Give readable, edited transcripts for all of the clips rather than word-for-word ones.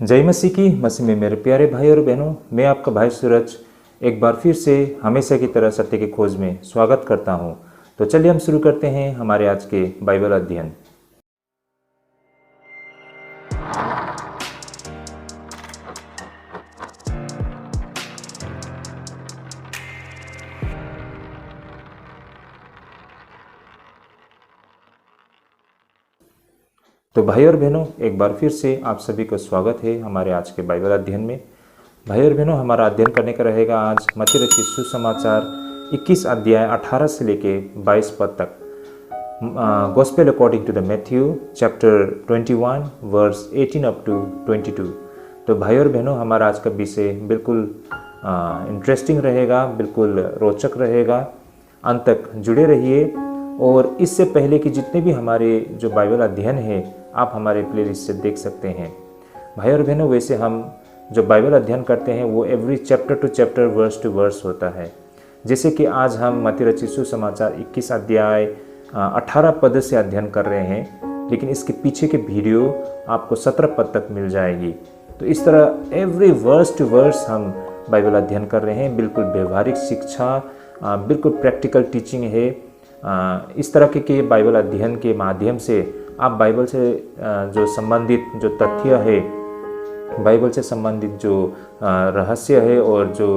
जय मसीह की। मसीह में मेरे प्यारे भाई और बहनों, मैं आपका भाई सूरज एक बार फिर से हमेशा की तरह सत्य की खोज में स्वागत करता हूं। तो चलिए हम शुरू करते हैं हमारे आज के बाइबल अध्ययन। तो भाई और बहनों, एक बार फिर से आप सभी को स्वागत है हमारे आज के बाइबल अध्ययन में। भाई और बहनों, हमारा अध्ययन करने का रहेगा आज मत्ती रचित सुसमाचार 21 अध्याय 18 से लेके 22 पद तक। Gospel according to the Matthew chapter 21 verse 18 up to 22। तो भाई और बहनों, हमारा आज का विषय बिल्कुल इंटरेस्टिंग रहेगा, बिल्कुल रोचक रहेगा। अंत तक जुड़े रहिए। और इससे पहले कि जितने भी हमारे जो बाइबल अध्ययन है आप हमारे प्लेलिस्ट से देख सकते हैं। भाई और बहनों, वैसे हम जो बाइबल अध्ययन करते हैं वो every chapter to chapter, verse to verse होता है। जैसे कि आज हम मत्ती रचित सुसमाचार 21 अध्याय 18 पद से अध्ययन कर रहे हैं, लेकिन इसके पीछे के वीडियो आपको 17 पद तक मिल जाएगी। तो इस तरह एवरी वर्स टू वर्स हम बाइबल अध्ययन कर रहे हैं। बिल्कुल व्यवहारिक शिक्षा, बिल्कुल प्रैक्टिकल टीचिंग है। इस तरह के बाइबल अध्ययन के माध्यम से आप बाइबल से जो संबंधित जो तथ्य है, बाइबल से संबंधित जो रहस्य है और जो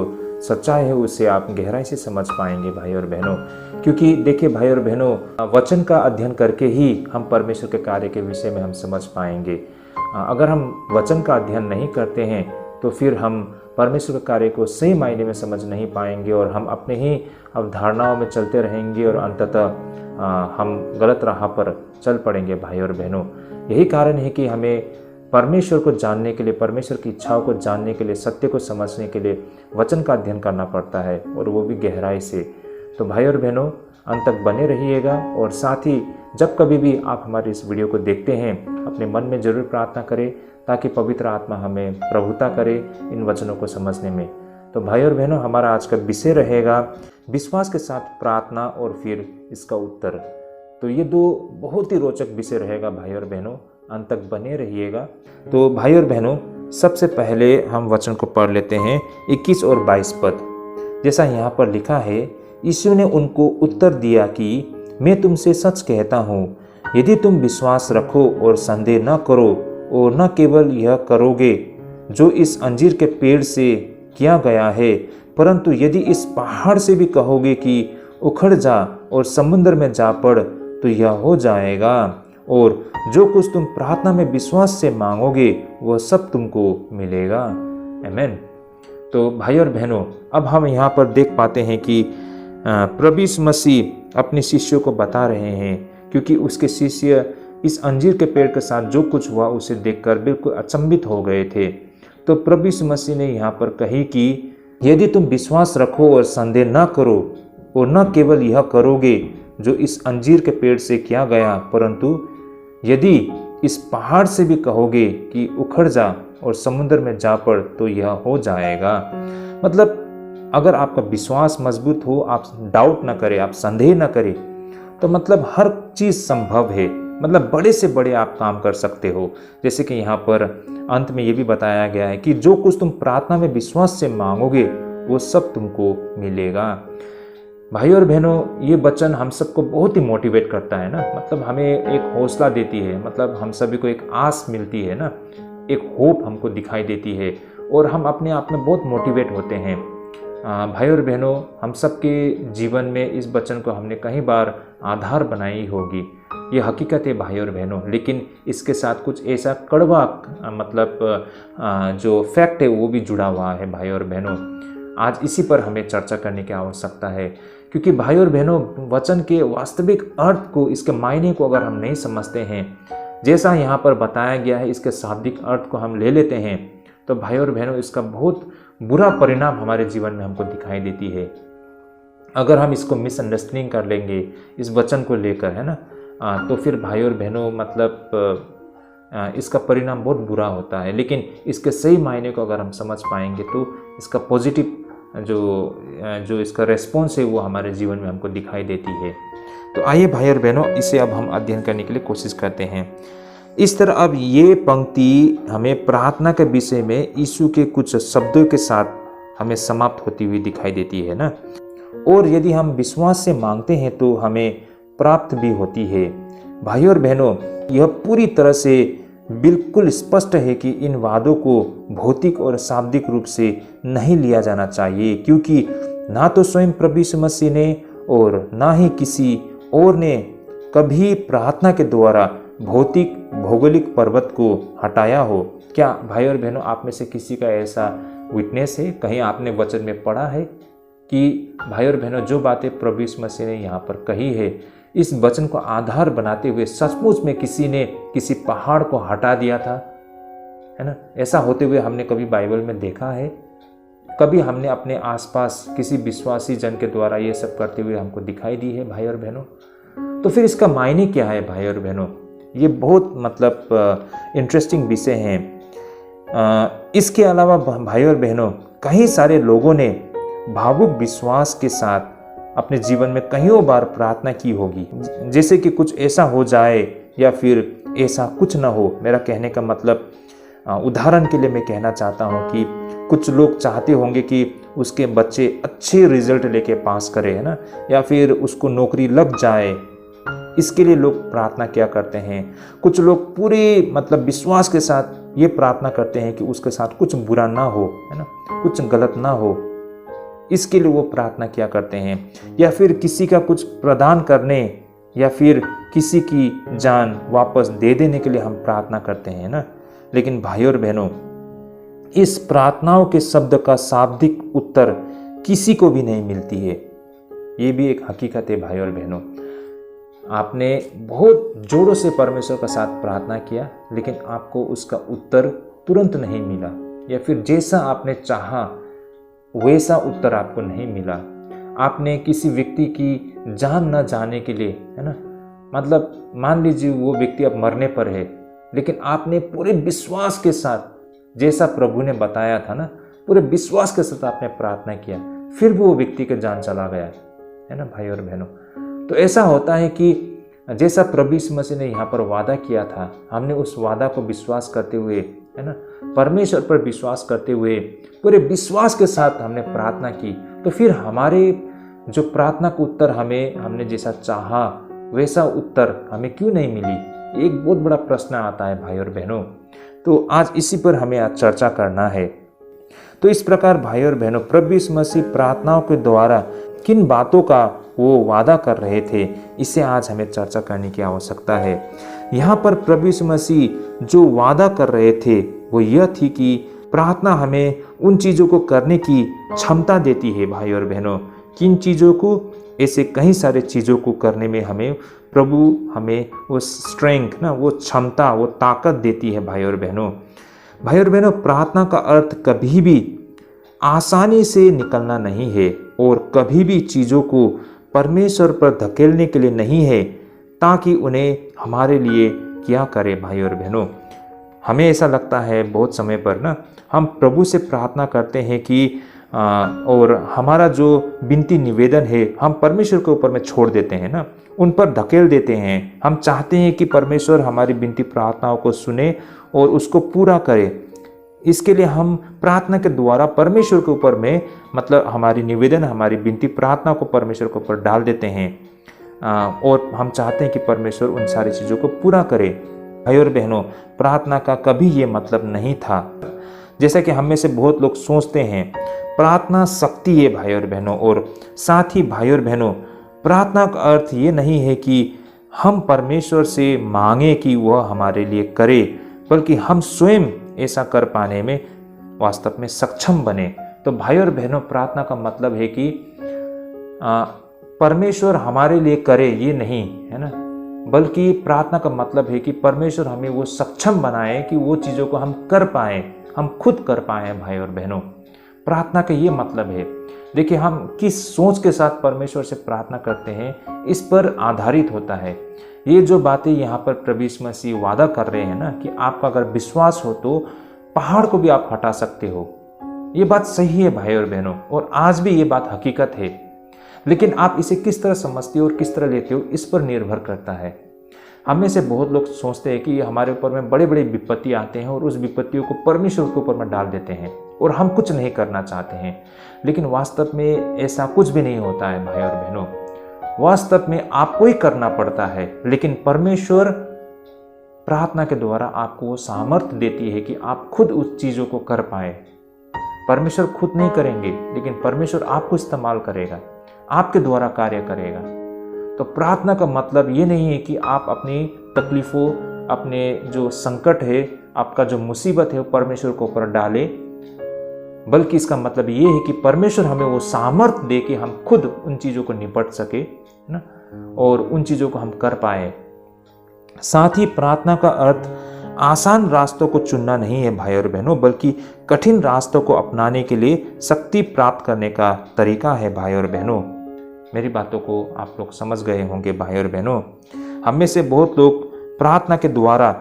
सच्चाई है उसे आप गहराई से समझ पाएंगे भाई और बहनों। क्योंकि देखिए भाई और बहनों, वचन का अध्ययन करके ही हम परमेश्वर के कार्य के विषय में हम समझ पाएंगे। अगर हम वचन का अध्ययन नहीं करते हैं तो फिर हम परमेश्वर के कार्य को सही मायने में समझ नहीं पाएंगे और हम अपने ही अवधारणाओं में चलते रहेंगे और अंततः हम गलत राह पर चल पड़ेंगे भाई और बहनों। यही कारण है कि हमें परमेश्वर को जानने के लिए, परमेश्वर की इच्छाओं को जानने के लिए, सत्य को समझने के लिए वचन का अध्ययन करना पड़ता है, और वो भी गहराई से। तो भाई और बहनों, अंत तक बने रहिएगा। और साथ ही जब कभी भी आप हमारे इस वीडियो को देखते हैं, अपने मन में जरूर प्रार्थना करें ताकि पवित्र आत्मा हमें प्रभुता करे इन वचनों को समझने में। तो भाई और बहनों, हमारा आज का विषय रहेगा विश्वास के साथ प्रार्थना और फिर इसका उत्तर। तो ये दो बहुत ही रोचक विषय रहेगा भाई और बहनों, अंत तक बने रहिएगा। तो भाई और बहनों, सबसे पहले हम वचन को पढ़ लेते हैं 21 और 22 पद। जैसा यहाँ पर लिखा है, यीशु ने उनको उत्तर दिया कि मैं तुमसे सच कहता हूँ, यदि तुम विश्वास रखो और संदेह न करो, और न केवल यह करोगे जो इस अंजीर के पेड़ से किया गया है, परंतु यदि इस पहाड़ से भी कहोगे कि उखड़ जा और समुद्र में जा पड़, तो यह हो जाएगा। और जो कुछ तुम प्रार्थना में विश्वास से मांगोगे वह सब तुमको मिलेगा। आमीन। तो भाई और बहनों, अब हम यहाँ पर देख पाते हैं कि प्रभु यीशु मसीह अपने शिष्यों को बता रहे हैं, क्योंकि उसके शिष्य इस अंजीर के पेड़ के साथ जो कुछ हुआ उसे देखकर बिल्कुल अचंभित हो गए थे। तो प्रभु यीशु मसीह ने यहाँ पर कही कि यदि तुम विश्वास रखो और संदेह न करो, और न केवल यह करोगे जो इस अंजीर के पेड़ से किया गया, परंतु यदि इस पहाड़ से भी कहोगे कि उखड़ जा और समुद्र में जा पड़, तो यह हो जाएगा। मतलब अगर आपका विश्वास मजबूत हो, आप डाउट ना करें, आप संदेह ना करें, तो मतलब हर चीज़ संभव है। मतलब बड़े से बड़े आप काम कर सकते हो। जैसे कि यहाँ पर अंत में ये भी बताया गया है कि जो कुछ तुम प्रार्थना में विश्वास से मांगोगे वो सब तुमको मिलेगा। भाई और बहनों, ये वचन हम सबको बहुत ही मोटिवेट करता है ना। मतलब हमें एक हौसला देती है, मतलब हम सभी को एक आस मिलती है ना, एक होप हमको दिखाई देती है, और हम अपने आप में बहुत मोटिवेट होते हैं। भाई और बहनों, हम सबके जीवन में इस वचन को हमने कई बार आधार बनाई होगी, ये हकीकत है भाई और बहनों। लेकिन इसके साथ कुछ ऐसा कड़वा मतलब जो फैक्ट है वो भी जुड़ा हुआ है भाई और बहनों। आज इसी पर हमें चर्चा करने की आवश्यकता है, क्योंकि भाई और बहनों, वचन के वास्तविक अर्थ को, इसके मायने को अगर हम नहीं समझते हैं, जैसा यहाँ पर बताया गया है, इसके शाब्दिक अर्थ को हम ले लेते हैं, तो भाई और बहनों, इसका बहुत बुरा परिणाम हमारे जीवन में हमको दिखाई देती है। अगर हम इसको मिसअंडरस्टैंडिंग कर लेंगे इस वचन को लेकर, है ना, तो फिर भाई और बहनों, मतलब इसका परिणाम बहुत बुरा होता है। लेकिन इसके सही मायने को अगर हम समझ पाएंगे तो इसका पॉजिटिव जो इसका रेस्पॉन्स है वो हमारे जीवन में हमको दिखाई देती है। तो आइए भाई और बहनों, इसे अब हम अध्ययन करने के लिए कोशिश करते हैं। इस तरह अब ये पंक्ति हमें प्रार्थना के विषय में यीशु के कुछ शब्दों के साथ हमें समाप्त होती हुई दिखाई देती है ना। और यदि हम विश्वास से मांगते हैं तो हमें प्राप्त भी होती है। भाइयों और बहनों, यह पूरी तरह से बिल्कुल स्पष्ट है कि इन वादों को भौतिक और शाब्दिक रूप से नहीं लिया जाना चाहिए, क्योंकि ना तो स्वयं प्रभु यीशु मसीह ने और ना ही किसी और ने कभी प्रार्थना के द्वारा भौतिक भौगोलिक पर्वत को हटाया हो। क्या भाई और बहनों, आप में से किसी का ऐसा विटनेस है? कहीं आपने वचन में पढ़ा है कि भाई और बहनों, जो बातें प्रभु यीशु मसीह ने यहाँ पर कही है, इस वचन को आधार बनाते हुए सचमुच में किसी ने किसी पहाड़ को हटा दिया था, है ना? ऐसा होते हुए हमने कभी बाइबल में देखा है? कभी हमने अपने आसपास किसी विश्वासी जन के द्वारा ये सब करते हुए हमको दिखाई दी है भाई और बहनों? तो फिर इसका मायने क्या है भाई और बहनों? ये बहुत इंटरेस्टिंग विषय है। इसके अलावा भाई और बहनों, कई सारे लोगों ने भावुक विश्वास के साथ अपने जीवन में कईयों बार प्रार्थना की होगी, जैसे कि कुछ ऐसा हो जाए या फिर ऐसा कुछ ना हो। मेरा कहने का मतलब, उदाहरण के लिए मैं कहना चाहता हूँ कि कुछ लोग चाहते होंगे कि उसके बच्चे अच्छे रिजल्ट लेके पास करे, है ना, या फिर उसको नौकरी लग जाए। इसके लिए लोग प्रार्थना क्या करते हैं। कुछ लोग पूरे विश्वास के साथ ये प्रार्थना करते हैं कि उसके साथ कुछ बुरा ना हो, है ना, कुछ गलत ना हो। इसके लिए वो प्रार्थना क्या करते हैं। या फिर किसी का कुछ प्रदान करने या फिर किसी की जान वापस दे देने के लिए हम प्रार्थना करते हैं ना। लेकिन भाइयों और बहनों, इस प्रार्थनाओं के शब्द का शाब्दिक उत्तर किसी को भी नहीं मिलती है। ये भी एक हकीकत है भाइयों और बहनों। आपने बहुत जोरों से परमेश्वर के साथ प्रार्थना किया, लेकिन आपको उसका उत्तर तुरंत नहीं मिला, या फिर जैसा आपने चाहा वैसा उत्तर आपको नहीं मिला। आपने किसी व्यक्ति की जान न जाने के लिए, है ना, मान लीजिए वो व्यक्ति अब मरने पर है, लेकिन आपने पूरे विश्वास के साथ, जैसा प्रभु ने बताया था ना, पूरे विश्वास के साथ आपने प्रार्थना किया, फिर भी वो व्यक्ति का जान चला गया, है ना भाई और बहनों। तो ऐसा होता है कि जैसा प्रभु यीशु मसीह ने यहाँ पर वादा किया था, हमने उस वादा को विश्वास करते हुए, है ना, परमेश्वर पर विश्वास करते हुए पूरे विश्वास के साथ हमने प्रार्थना की, तो फिर हमारे जो प्रार्थना का उत्तर हमने जैसा चाहा वैसा उत्तर हमें क्यों नहीं मिली? एक बहुत बड़ा प्रश्न आता है भाई और बहनों। तो आज इसी पर हमें आज चर्चा करना है। तो इस प्रकार भाई और बहनों, प्रभु यीशु मसीह प्रार्थनाओं के द्वारा किन बातों का वो वादा कर रहे थे, इसे आज हमें चर्चा करने की आवश्यकता है। यहाँ पर प्रभु यीशु मसीह जो वादा कर रहे थे वो यह थी कि प्रार्थना हमें उन चीज़ों को करने की क्षमता देती है भाई और बहनों। किन चीज़ों को? ऐसे कई सारे चीज़ों को करने में प्रभु हमें वो स्ट्रेंथ ना, वो क्षमता, वो ताकत देती है भाई और बहनों। भाई और बहनों, प्रार्थना का अर्थ कभी भी आसानी से निकलना नहीं है और कभी भी चीज़ों को परमेश्वर पर धकेलने के लिए नहीं है ताकि उन्हें हमारे लिए क्या करे। भाई और बहनों, हमें ऐसा लगता है बहुत समय पर ना, हम प्रभु से प्रार्थना करते हैं कि और हमारा जो विनती निवेदन है हम परमेश्वर के ऊपर में छोड़ देते हैं ना, उन पर धकेल देते हैं। हम चाहते हैं कि परमेश्वर हमारी विनती प्रार्थनाओं को सुने और उसको पूरा करे। इसके लिए हम प्रार्थना के द्वारा परमेश्वर के ऊपर में हमारी निवेदन, हमारी विनती प्रार्थना को परमेश्वर के ऊपर डाल देते हैं और हम चाहते हैं कि परमेश्वर उन सारी चीज़ों को पूरा करे। भाई और बहनों, प्रार्थना का कभी ये मतलब नहीं था जैसा कि हम में से बहुत लोग सोचते हैं। प्रार्थना शक्ति है भाई और बहनों, और साथ ही भाई और बहनों, प्रार्थना का अर्थ ये नहीं है कि हम परमेश्वर से मांगे कि वह हमारे लिए करे, बल्कि हम स्वयं ऐसा कर पाने में वास्तव में सक्षम बने। तो भाई और बहनों, प्रार्थना का मतलब है कि परमेश्वर हमारे लिए करे ये नहीं, है ना, बल्कि प्रार्थना का मतलब है कि परमेश्वर हमें वो सक्षम बनाए कि वो चीज़ों को हम कर पाएँ, हम खुद कर पाएँ। भाई और बहनों, प्रार्थना का ये मतलब है। देखिए, हम किस सोच के साथ परमेश्वर से प्रार्थना करते हैं इस पर आधारित होता है। ये जो बातें यहाँ पर प्रभु यीशु मसीह वादा कर रहे हैं ना, कि आपका अगर विश्वास हो तो पहाड़ को भी आप हटा सकते हो, ये बात सही है भाई और बहनों, और आज भी ये बात हकीकत है। लेकिन आप इसे किस तरह समझते हो और किस तरह लेते हो, इस पर निर्भर करता है। हम में से बहुत लोग सोचते हैं कि हमारे ऊपर में बड़े बड़े विपत्ति आते हैं और उस विपत्तियों को परमेश्वर के ऊपर में डाल देते हैं और हम कुछ नहीं करना चाहते हैं। लेकिन वास्तव में ऐसा कुछ भी नहीं होता है भाई और बहनों। वास्तव में आपको ही करना पड़ता है, लेकिन परमेश्वर प्रार्थना के द्वारा आपको वो सामर्थ्य देती है कि आप खुद उस चीज़ों को कर पाए। परमेश्वर खुद नहीं करेंगे, लेकिन परमेश्वर आपको इस्तेमाल करेगा, आपके द्वारा कार्य करेगा। तो प्रार्थना का मतलब ये नहीं है कि आप अपनी तकलीफ़ों, अपने जो संकट है, आपका जो मुसीबत है वो परमेश्वर के ऊपर डालें, बल्कि इसका मतलब ये है कि परमेश्वर हमें वो सामर्थ्य दे कि हम खुद उन चीज़ों को निपट सके ना, और उन चीज़ों को हम कर पाए। साथ ही प्रार्थना का अर्थ आसान रास्तों को चुनना नहीं है भाई और बहनों, बल्कि कठिन रास्तों को अपनाने के लिए शक्ति प्राप्त करने का तरीका है भाई और बहनों। मेरी बातों को आप लोग समझ गए होंगे भाई और बहनों। हम में से बहुत लोग प्रार्थना के द्वारा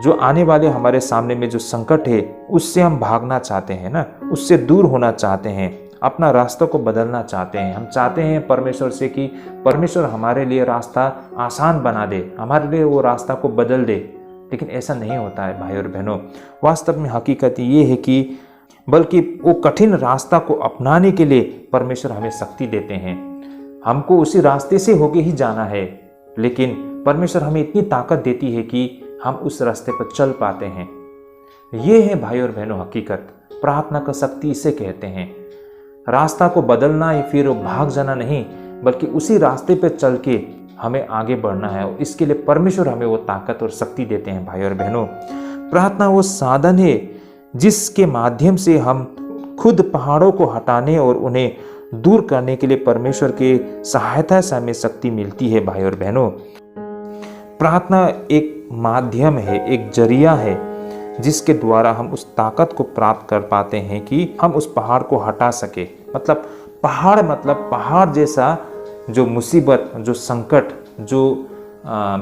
जो आने वाले हमारे सामने में जो संकट है उससे हम भागना चाहते हैं ना, उससे दूर होना चाहते हैं, अपना रास्ता को बदलना चाहते हैं। हम चाहते हैं परमेश्वर से कि परमेश्वर हमारे लिए रास्ता आसान बना दे, हमारे लिए वो रास्ता को बदल दे। लेकिन ऐसा नहीं होता है भाई और बहनों। वास्तव में हकीकत ये है कि बल्कि वो कठिन रास्ता को अपनाने के लिए परमेश्वर हमें शक्ति देते हैं। हमको उसी रास्ते से होके ही जाना है, लेकिन परमेश्वर हमें इतनी ताकत देती है कि हम उस रास्ते पर चल पाते हैं। ये है भाई और बहनों हकीकत। प्रार्थना का शक्ति इसे कहते हैं। रास्ता को बदलना या फिर भाग जाना नहीं, बल्कि उसी रास्ते पर चल के हमें आगे बढ़ना है। इसके लिए परमेश्वर हमें वो ताकत और शक्ति देते हैं भाई और बहनों। प्रार्थना वो साधन है जिसके माध्यम से हम खुद पहाड़ों को हटाने और उन्हें दूर करने के लिए परमेश्वर के सहायता से हमें शक्ति मिलती है भाई और बहनों। प्रार्थना एक माध्यम है, एक जरिया है जिसके द्वारा हम उस ताकत को प्राप्त कर पाते हैं कि हम उस पहाड़ को हटा सके। मतलब पहाड़ जैसा जो मुसीबत, जो संकट, जो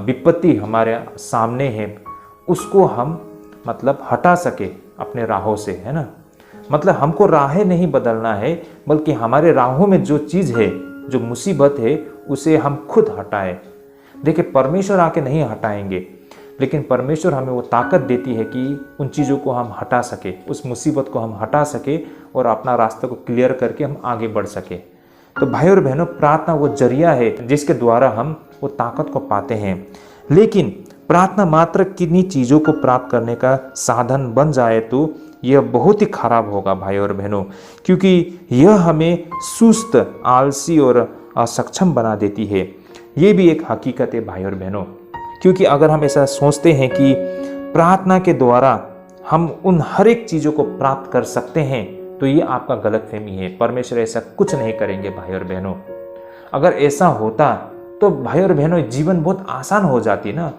विपत्ति हमारे सामने है, उसको हम मतलब हटा सके अपने राहों से, है ना। मतलब हमको राहें नहीं बदलना है, बल्कि हमारे राहों में जो चीज़ है, जो मुसीबत है, उसे हम खुद हटाएं। देखिए, परमेश्वर आके नहीं हटाएंगे, लेकिन परमेश्वर हमें वो ताकत देती है कि उन चीज़ों को हम हटा सके, उस मुसीबत को हम हटा सके और अपना रास्ता को क्लियर करके हम आगे बढ़ सके। तो भाई और बहनों, प्रार्थना वो जरिया है जिसके द्वारा हम वो ताकत को पाते हैं। लेकिन प्रार्थना मात्र किन्हीं चीज़ों को प्राप्त करने का साधन बन जाए तो यह बहुत ही खराब होगा भाई और बहनों, क्योंकि यह हमें सुस्त, आलसी और असक्षम बना देती है। ये भी एक हकीकत है भाई और बहनों। क्योंकि अगर हम ऐसा सोचते हैं कि प्रार्थना के द्वारा हम उन हर एक चीज़ों को प्राप्त कर सकते हैं, तो ये आपका गलतफहमी है। परमेश्वर ऐसा कुछ नहीं करेंगे भाई और बहनों। अगर ऐसा होता तो भाई और बहनों जीवन बहुत आसान हो जाती ना।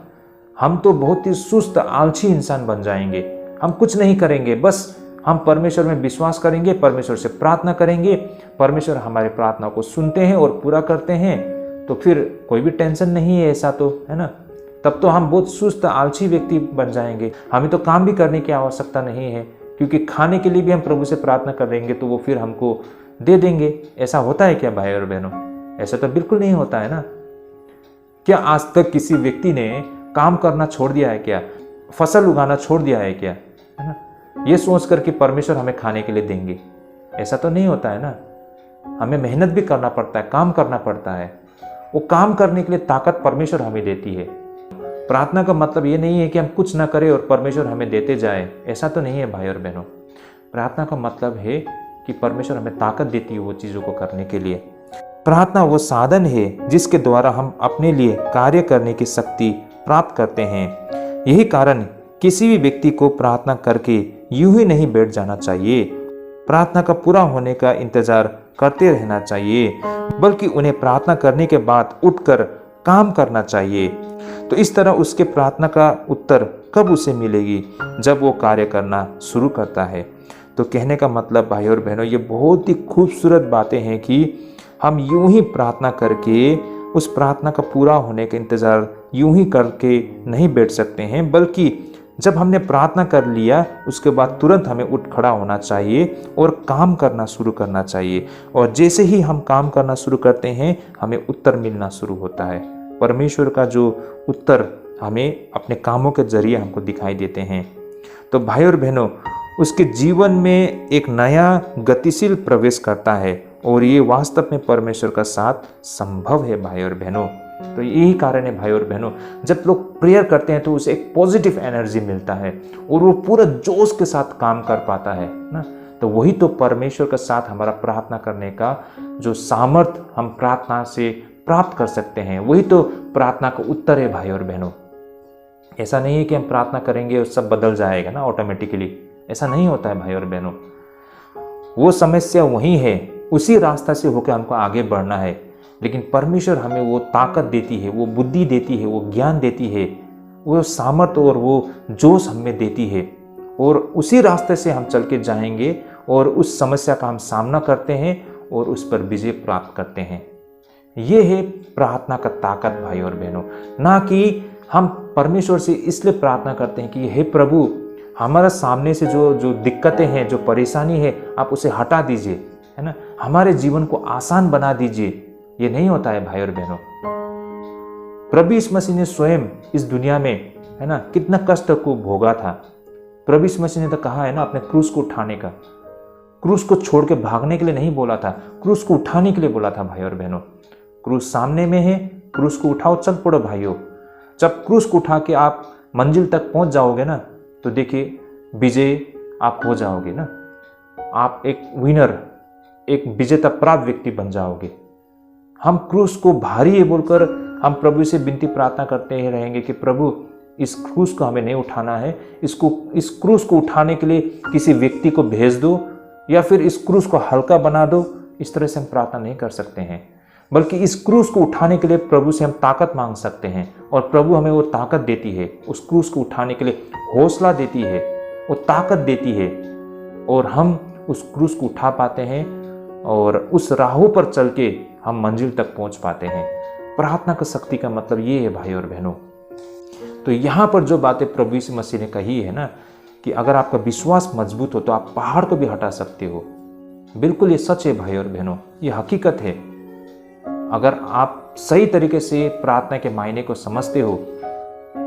हम तो बहुत ही सुस्त, आलसी इंसान बन जाएंगे। हम कुछ नहीं करेंगे, बस हम परमेश्वर में विश्वास करेंगे, परमेश्वर से प्रार्थना करेंगे, परमेश्वर हमारी प्रार्थना को सुनते हैं और पूरा करते हैं। तो फिर कोई भी टेंशन नहीं है, ऐसा तो है ना। तब तो हम बहुत सुस्त, आलसी व्यक्ति बन जाएंगे। हमें तो काम भी करने की आवश्यकता नहीं है, क्योंकि खाने के लिए भी हम प्रभु से प्रार्थना कर देंगे तो वो फिर हमको दे देंगे। ऐसा होता है क्या भाई और बहनों? ऐसा तो बिल्कुल नहीं होता है ना। क्या आज तक किसी व्यक्ति ने काम करना छोड़ दिया है क्या? फसल उगाना छोड़ दिया है क्या? है ना। ये सोच कर कि परमेश्वर हमें खाने के लिए देंगे, ऐसा तो नहीं होता है ना। हमें मेहनत भी करना पड़ता है, काम करना पड़ता है। वो काम करने के लिए ताकत परमेश्वर हमें देती है। प्रार्थना का मतलब ये नहीं है कि हम कुछ ना करें और परमेश्वर हमें देते जाए, ऐसा तो नहीं है भाई और बहनों। प्रार्थना का मतलब है कि परमेश्वर हमें ताकत देती है वो चीज़ों को करने के लिए। प्रार्थना वो साधन है जिसके द्वारा हम अपने लिए कार्य करने की शक्ति प्राप्त करते हैं। यही कारण किसी भी व्यक्ति को प्रार्थना करके यूं ही नहीं बैठ जाना चाहिए। प्रार्थना का पूरा होने का इंतजार करते रहना चाहिए, बल्कि उन्हें प्रार्थना करने के बाद उठकर काम करना चाहिए। तो इस तरह उसके प्रार्थना का उत्तर कब उसे मिलेगी? जब वो कार्य करना शुरू करता है। तो कहने का मतलब भाई और बहनों, ये बहुत ही खूबसूरत बातें हैं कि हम यूं ही प्रार्थना करके उस प्रार्थना का पूरा होने का इंतज़ार यूं ही करके नहीं बैठ सकते हैं, बल्कि जब हमने प्रार्थना कर लिया उसके बाद तुरंत हमें उठ खड़ा होना चाहिए और काम करना शुरू करना चाहिए। और जैसे ही हम काम करना शुरू करते हैं, हमें उत्तर मिलना शुरू होता है। परमेश्वर का जो उत्तर हमें अपने कामों के जरिए हमको दिखाई देते हैं। तो भाई और बहनों, उसके जीवन में एक नया गतिशील प्रवेश करता है और ये वास्तव में परमेश्वर का साथ संभव है भाई और बहनों। तो यही कारण है भाई और बहनों, जब लोग प्रेयर करते हैं तो उसे एक पॉजिटिव एनर्जी मिलता है और वो पूरा जोश के साथ काम कर पाता है ना। तो वही तो परमेश्वर के साथ हमारा प्रार्थना करने का जो सामर्थ्य हम प्रार्थना से प्राप्त कर सकते हैं, वही तो प्रार्थना का उत्तर है भाई और बहनों। ऐसा नहीं है कि हम प्रार्थना करेंगे और सब बदल जाएगा ना ऑटोमेटिकली, ऐसा नहीं होता है भाई और बहनों। वो समस्या वही है, उसी रास्ता से होकर हमको आगे बढ़ना है, लेकिन परमेश्वर हमें वो ताकत देती है, वो बुद्धि देती है, वो ज्ञान देती है, वो सामर्थ्य और वो जोश हमें देती है, और उसी रास्ते से हम चल के जाएंगे और उस समस्या का हम सामना करते हैं और उस पर विजय प्राप्त करते हैं। ये है प्रार्थना का ताकत भाई और बहनों। ना कि हम परमेश्वर से इसलिए प्रार्थना करते हैं कि हे प्रभु, हमारा सामने से जो दिक्कतें हैं, जो परेशानी है, आप उसे हटा दीजिए, है ना, हमारे जीवन को आसान बना दीजिए। ये नहीं होता है भाई और बहनों। प्रभु यीशु मसीह ने स्वयं इस दुनिया में, है ना, कितना कष्ट को भोगा था। प्रभु यीशु मसीह ने तो कहा है ना अपने क्रूस को उठाने का, क्रूस को छोड़ के भागने के लिए नहीं बोला था, क्रूस को उठाने के लिए बोला था भाई और बहनों। क्रूस सामने में है, क्रूस को उठाओ, चल पड़ो भाइयों। जब क्रूस को उठा के आप मंजिल तक पहुंच जाओगे ना, तो देखिए विजय आप हो जाओगे ना, आप एक विनर, एक विजेता प्राप्त व्यक्ति बन जाओगे। हम क्रूस को भारी है बोलकर हम प्रभु से विनती प्रार्थना करते ही रहेंगे कि प्रभु इस क्रूस को हमें नहीं उठाना है, इस क्रूस को उठाने के लिए किसी व्यक्ति को भेज दो या फिर इस क्रूस को हल्का बना दो। इस तरह से हम प्रार्थना नहीं कर सकते हैं, बल्कि इस क्रूस को उठाने के लिए प्रभु से हम ताकत मांग सकते हैं और प्रभु हमें वो ताकत देती है, उस क्रूस को उठाने के लिए हौसला देती है, वो ताकत देती है और हम उस क्रूस को उठा पाते हैं और उस राहों पर चल के हम मंजिल तक पहुंच पाते हैं। प्रार्थना का शक्ति का मतलब ये है भाई और बहनों। तो यहाँ पर जो बातें प्रभु यीशु मसीह ने कही है ना, कि अगर आपका विश्वास मजबूत हो तो आप पहाड़ को भी हटा सकते हो, बिल्कुल ये सच है भाई और बहनों, ये हकीकत है। अगर आप सही तरीके से प्रार्थना के मायने को समझते हो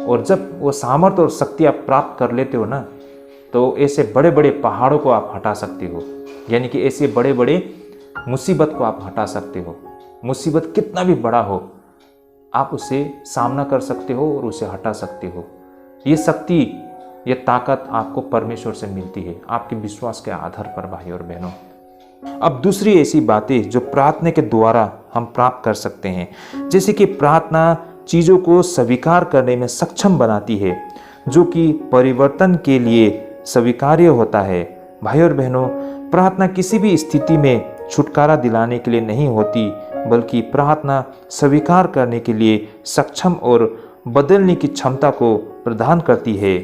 और जब वो सामर्थ्य और शक्ति आप प्राप्त कर लेते हो ना, तो ऐसे बड़े बड़े पहाड़ों को आप हटा सकते हो, यानी कि ऐसे बड़े बड़े मुसीबत को आप हटा सकते हो। मुसीबत कितना भी बड़ा हो, आप उसे सामना कर सकते हो और उसे हटा सकते हो। ये शक्ति, ये ताकत आपको परमेश्वर से मिलती है, आपके विश्वास के आधार पर भाई और बहनों। अब दूसरी ऐसी बातें जो प्रार्थना के द्वारा हम प्राप्त कर सकते हैं, जैसे कि प्रार्थना चीज़ों को स्वीकार करने में सक्षम बनाती है, जो कि परिवर्तन के लिए स्वीकार्य होता है। भाई और बहनों, प्रार्थना किसी भी स्थिति में छुटकारा दिलाने के लिए नहीं होती, बल्कि प्रार्थना स्वीकार करने के लिए सक्षम और बदलने की क्षमता को प्रदान करती है।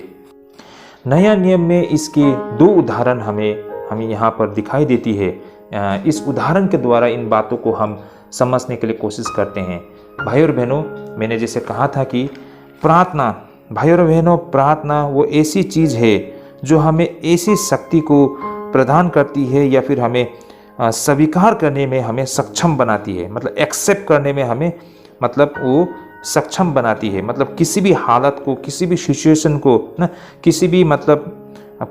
नया नियम में इसके दो उदाहरण हमें यहाँ पर दिखाई देती है। इस उदाहरण के द्वारा इन बातों को हम समझने के लिए कोशिश करते हैं। भाई और बहनों, मैंने जैसे कहा था कि प्रार्थना, भाई और बहनों, प्रार्थना वो ऐसी चीज़ है जो हमें ऐसी शक्ति को प्रदान करती है या फिर हमें स्वीकार करने में हमें सक्षम बनाती है, मतलब एक्सेप्ट करने में हमें मतलब वो सक्षम बनाती है। मतलब किसी भी हालत को, किसी भी सिचुएशन को ना, किसी भी मतलब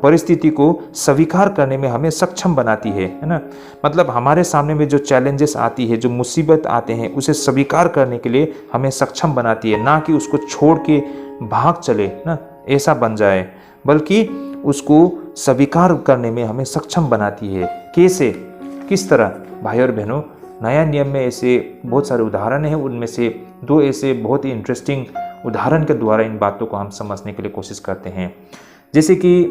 परिस्थिति को स्वीकार करने में हमें सक्षम बनाती है ना। मतलब हमारे सामने में जो चैलेंजेस आती है, जो मुसीबत आते हैं, उसे स्वीकार करने के लिए हमें सक्षम बनाती है, ना कि उसको छोड़ के भाग चले ना, ऐसा बन जाए, बल्कि उसको स्वीकार करने में हमें सक्षम बनाती है। कैसे, किस तरह? भाई और बहनों, नया नियम में ऐसे बहुत सारे उदाहरण हैं, उनमें से दो ऐसे बहुत ही इंटरेस्टिंग उदाहरण के द्वारा इन बातों को हम समझने के लिए कोशिश करते हैं। जैसे कि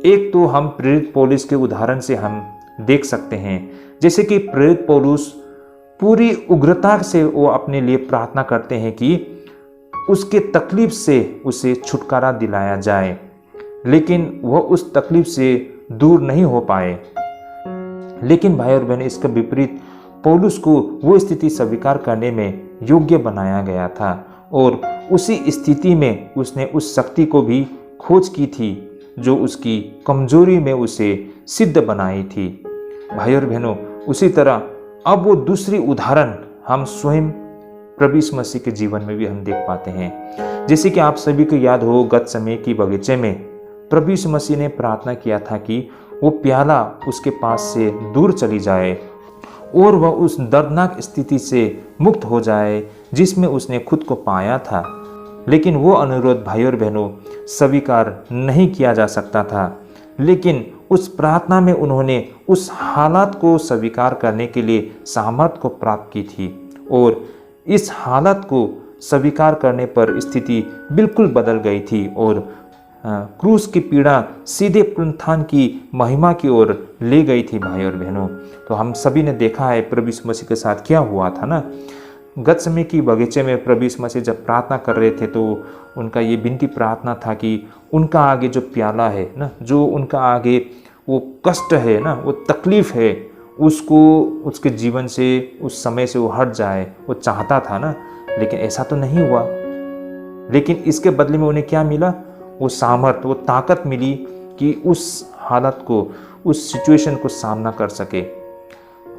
एक तो हम प्रेरित पौलुस के उदाहरण से हम देख सकते हैं, जैसे कि प्रेरित पौलुस पूरी उग्रता से वो अपने लिए प्रार्थना करते हैं कि उसके तकलीफ से उसे छुटकारा दिलाया जाए, लेकिन वह उस तकलीफ से दूर नहीं हो पाए। लेकिन भाई और बहन, इसका विपरीत पौलुस को वो स्थिति स्वीकार करने में योग्य बनाया गया था और उसी स्थिति में उसने उस शक्ति को भी खोज की थी जो उसकी कमजोरी में उसे सिद्ध बनाई थी। भाई और बहनों, उसी तरह अब वो दूसरी उदाहरण हम स्वयं प्रभु यीशु मसीह के जीवन में भी हम देख पाते हैं। जैसे कि आप सभी को याद हो, गतसमनी की बगीचे में प्रभु यीशु मसीह ने प्रार्थना किया था कि वो प्याला उसके पास से दूर चली जाए और वह उस दर्दनाक स्थिति से मुक्त हो जाए जिसमें उसने खुद को पाया था। लेकिन वो अनुरोध भाई और बहनों स्वीकार नहीं किया जा सकता था। लेकिन उस प्रार्थना में उन्होंने उस हालात को स्वीकार करने के लिए सामर्थ को प्राप्त की थी और इस हालत को स्वीकार करने पर स्थिति बिल्कुल बदल गई थी और क्रूस की पीड़ा सीधे पुनरुत्थान की महिमा की ओर ले गई थी। भाई और बहनों, तो हम सभी ने देखा है प्रभु यीशु मसीह के साथ क्या हुआ था ना। गतसमनी की बगीचे में प्रभु यीशु मसीह जब प्रार्थना कर रहे थे तो उनका ये विनती प्रार्थना था कि उनका आगे जो प्याला है ना, जो उनका आगे वो कष्ट है ना, वो तकलीफ़ है, उसको उसके जीवन से उस समय से वो हट जाए, वो चाहता था ना। लेकिन ऐसा तो नहीं हुआ। लेकिन इसके बदले में उन्हें क्या मिला? वो सामर्थ, वो ताकत मिली कि उस हालत को, उस सिचुएशन को सामना कर सके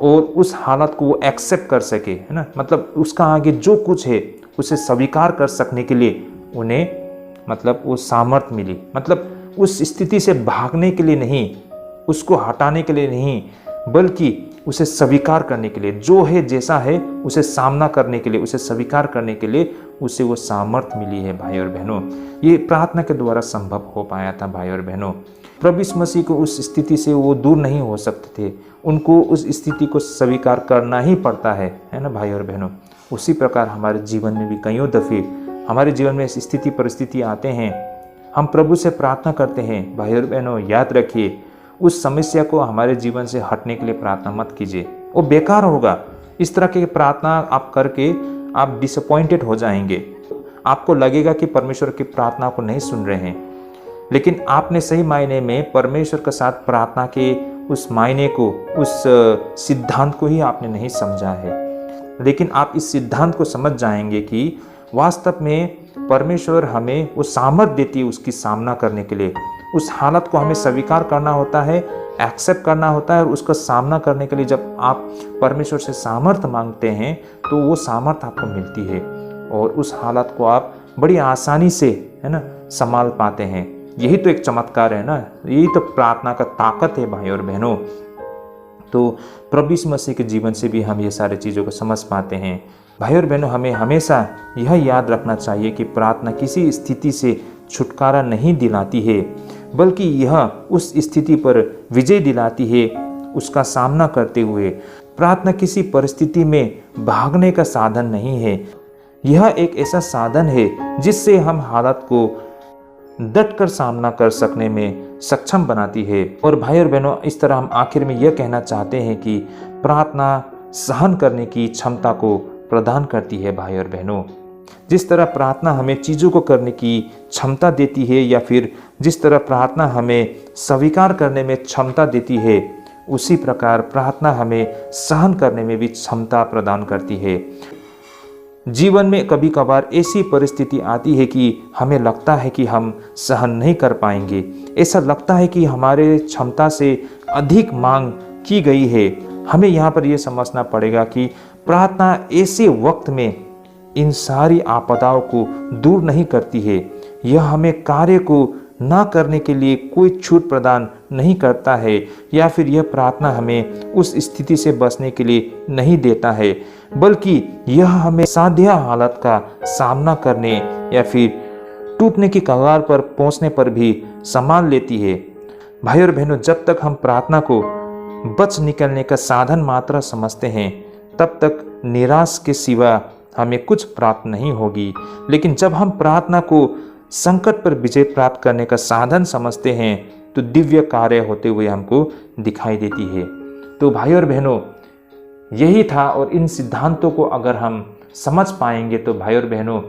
और उस हालत को वो एक्सेप्ट कर सके, है ना। मतलब उसका आगे जो कुछ है उसे स्वीकार कर सकने के लिए उन्हें मतलब वो सामर्थ मिली। मतलब उस स्थिति से भागने के लिए नहीं, उसको हटाने के लिए नहीं, बल्कि उसे स्वीकार करने के लिए, जो है जैसा है उसे सामना करने के लिए, उसे स्वीकार करने के लिए उसे वो सामर्थ्य मिली है। भाई और बहनों, ये प्रार्थना के द्वारा संभव हो पाया था। भाई और बहनों, प्रभु यीशु मसीह को उस स्थिति से वो दूर नहीं हो सकते थे, उनको उस स्थिति को स्वीकार करना ही पड़ता है ना भाई और बहनों। उसी प्रकार हमारे जीवन में भी कईयों दफ़े हमारे जीवन में ऐसी स्थिति परिस्थिति आते हैं, हम प्रभु से प्रार्थना करते हैं। भाई और बहनों, याद रखिए, उस समस्या को हमारे जीवन से हटने के लिए प्रार्थना मत कीजिए, वो बेकार होगा। इस तरह की प्रार्थना आप करके आप डिसअपॉइंटेड हो जाएंगे। आपको लगेगा कि परमेश्वर की प्रार्थना को नहीं सुन रहे हैं, लेकिन आपने सही मायने में परमेश्वर के साथ प्रार्थना के उस मायने को, उस सिद्धांत को ही आपने नहीं समझा है। लेकिन आप इस सिद्धांत को समझ जाएंगे कि वास्तव में परमेश्वर हमें वो सामर्थ देती है उसकी सामना करने के लिए। उस हालत को हमें स्वीकार करना होता है, एक्सेप्ट करना होता है और उसका सामना करने के लिए जब आप परमेश्वर से सामर्थ्य मांगते हैं तो वो सामर्थ्य आपको मिलती है और उस हालत को आप बड़ी आसानी से, है ना, संभाल पाते हैं। यही तो एक चमत्कार है ना, यही तो प्रार्थना का ताकत है भाई और बहनों। तो प्रभु यीशु मसीह के जीवन से भी हम ये सारी चीज़ों को समझ पाते हैं। भाई और बहनों, हमें हमेशा यह याद रखना चाहिए कि प्रार्थना किसी स्थिति से छुटकारा नहीं दिलाती है, बल्कि यह उस स्थिति पर विजय दिलाती है। उसका सामना करते हुए प्रार्थना किसी परिस्थिति में भागने का साधन नहीं है, यह एक ऐसा साधन है जिससे हम हालत को डटकर सामना कर सकने में सक्षम बनाती है। और भाई और बहनों, इस तरह हम आखिर में यह कहना चाहते हैं कि प्रार्थना सहन करने की क्षमता को प्रदान करती है। भाई और बहनों, जिस तरह प्रार्थना हमें चीज़ों को करने की क्षमता देती है, या फिर जिस तरह प्रार्थना हमें स्वीकार करने में क्षमता देती है, उसी प्रकार प्रार्थना हमें सहन करने में भी क्षमता प्रदान करती है। जीवन में कभी कभार ऐसी परिस्थिति आती है कि हमें लगता है कि हम सहन नहीं कर पाएंगे, ऐसा लगता है कि हमारे क्षमता से अधिक मांग की गई है। हमें यहाँ पर यह समझना पड़ेगा कि प्रार्थना ऐसे वक्त में इन सारी आपदाओं को दूर नहीं करती है। यह हमें कार्य को ना करने के लिए कोई छूट प्रदान नहीं करता है, या फिर यह प्रार्थना हमें उस स्थिति से बचने के लिए नहीं देता है, बल्कि यह हमें साध्य हालत का सामना करने या फिर टूटने की कगार पर पहुंचने पर भी संभाल लेती है। भाई और बहनों, जब तक हम प्रार्थना को बच निकलने का साधन मात्र समझते हैं, तब तक निराश के सिवा हमें कुछ प्राप्त नहीं होगी। लेकिन जब हम प्रार्थना को संकट पर विजय प्राप्त करने का साधन समझते हैं, तो दिव्य कार्य होते हुए हमको दिखाई देती है। तो भाई और बहनों, यही था। और इन सिद्धांतों को अगर हम समझ पाएंगे तो भाई और बहनों,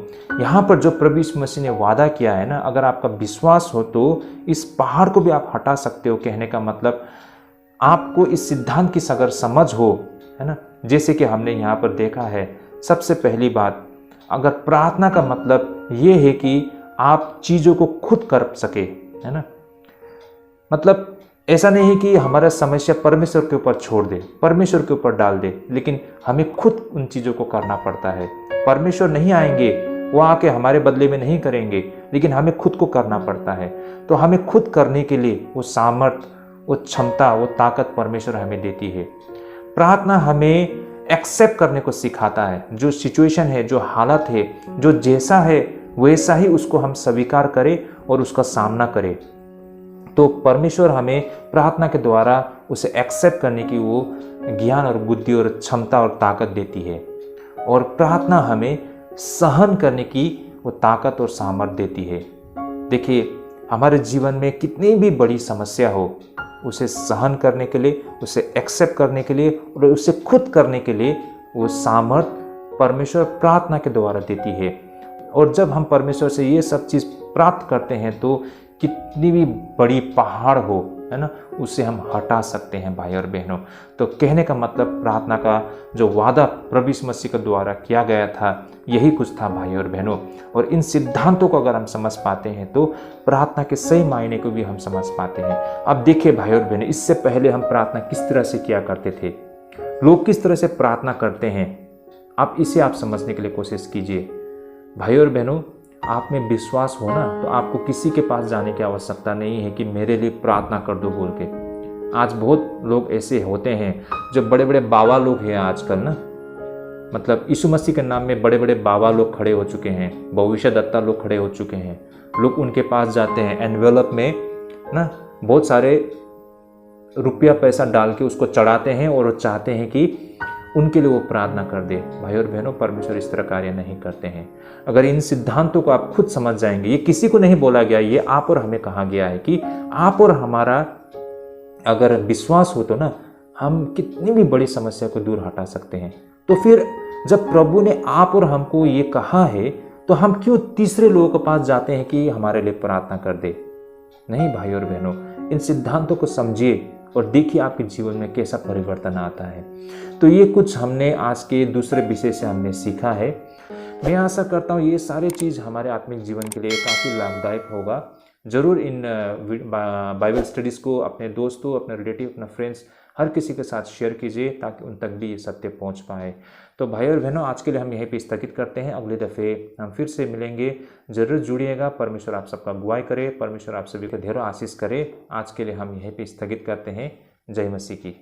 यहाँ पर जो प्रभु यीशु मसीह ने वादा किया है ना, अगर आपका विश्वास हो तो इस पहाड़ को भी आप हटा सकते हो। कहने का मतलब, आपको इस सिद्धांत की अगर समझ हो, है ना, जैसे कि हमने यहाँ पर देखा है। सबसे पहली बात, अगर प्रार्थना का मतलब ये है कि आप चीज़ों को खुद कर सके, है ना, मतलब ऐसा नहीं है कि हमारा समस्या परमेश्वर के ऊपर छोड़ दे, परमेश्वर के ऊपर डाल दे, लेकिन हमें खुद उन चीज़ों को करना पड़ता है। परमेश्वर नहीं आएंगे, वो आके हमारे बदले में नहीं करेंगे, लेकिन हमें खुद को करना पड़ता है। तो हमें खुद करने के लिए वो सामर्थ, वो क्षमता, वो ताकत परमेश्वर हमें देती है। प्रार्थना हमें एक्सेप्ट करने को सिखाता है। जो सिचुएशन है, जो हालत है, जो जैसा है वैसा ही उसको हम स्वीकार करें और उसका सामना करें। तो परमेश्वर हमें प्रार्थना के द्वारा उसे एक्सेप्ट करने की वो ज्ञान और बुद्धि और क्षमता और ताकत देती है। और प्रार्थना हमें सहन करने की वो ताकत और सामर्थ्य देती है। देखिए, हमारे जीवन में कितनी भी बड़ी समस्या हो, उसे सहन करने के लिए, उसे एक्सेप्ट करने के लिए और उसे खुद करने के लिए वो सामर्थ्य परमेश्वर प्रार्थना के द्वारा देती है। और जब हम परमेश्वर से ये सब चीज़ प्राप्त करते हैं तो कितनी भी बड़ी पहाड़ हो, है ना, उसे हम हटा सकते हैं भाई और बहनों। तो कहने का मतलब प्रार्थना का जो वादा प्रभु यीशु मसीह के द्वारा किया गया था, यही कुछ था भाई और बहनों। और इन सिद्धांतों को अगर हम समझ पाते हैं तो प्रार्थना के सही मायने को भी हम समझ पाते हैं। अब देखिए भाई और बहनों, इससे पहले हम प्रार्थना किस तरह से किया करते थे, लोग किस तरह से प्रार्थना करते हैं, आप इसे आप समझने के लिए कोशिश कीजिए। भाई और बहनों, आप में विश्वास हो ना, तो आपको किसी के पास जाने की आवश्यकता नहीं है कि मेरे लिए प्रार्थना कर दो बोल के। आज बहुत लोग ऐसे होते हैं जो बड़े बड़े बाबा लोग हैं आजकल ना, मतलब यीशु मसीह के नाम में बड़े बड़े बाबा लोग खड़े हो चुके हैं, भविष्यद्वक्ता लोग खड़े हो चुके हैं। लोग उनके पास जाते हैं, एनवेलप में ना बहुत सारे रुपया पैसा डाल के उसको चढ़ाते हैं और चाहते हैं कि उनके लिए वो प्रार्थना कर दे। भाई और बहनों, परमेश्वर इस तरह कार्य नहीं करते हैं। अगर इन सिद्धांतों को आप खुद समझ जाएंगे, ये किसी को नहीं बोला गया, ये आप और हमें कहा गया है कि आप और हमारा अगर विश्वास हो तो ना, हम कितनी भी बड़ी समस्या को दूर हटा सकते हैं। तो फिर जब प्रभु ने आप और हमको ये कहा है, तो हम क्यों तीसरे लोगों के पास जाते हैं कि हमारे लिए प्रार्थना कर दे? नहीं भाई और बहनों, इन सिद्धांतों को समझिए और देखिए आपके जीवन में कैसा परिवर्तन आता है। तो ये कुछ हमने आज के दूसरे विषय से हमने सीखा है। मैं आशा करता हूँ ये सारी चीज़ हमारे आत्मिक जीवन के लिए काफ़ी लाभदायक होगा। ज़रूर इन बाइबल स्टडीज़ को अपने दोस्तों, अपने रिलेटिव, अपने फ्रेंड्स, हर किसी के साथ शेयर कीजिए ताकि उन तक भी ये सत्य पहुंच पाए। तो भाई और बहनों, आज के लिए हम यहीं पे स्थगित करते हैं। अगले दफ़े हम फिर से मिलेंगे, ज़रूर जुड़िएगा। परमेश्वर आप सबका अगुवाई करे, परमेश्वर आप सभी को ढेरों आशीष करे। आज के लिए हम यहीं पे स्थगित करते हैं। जय मसीह की।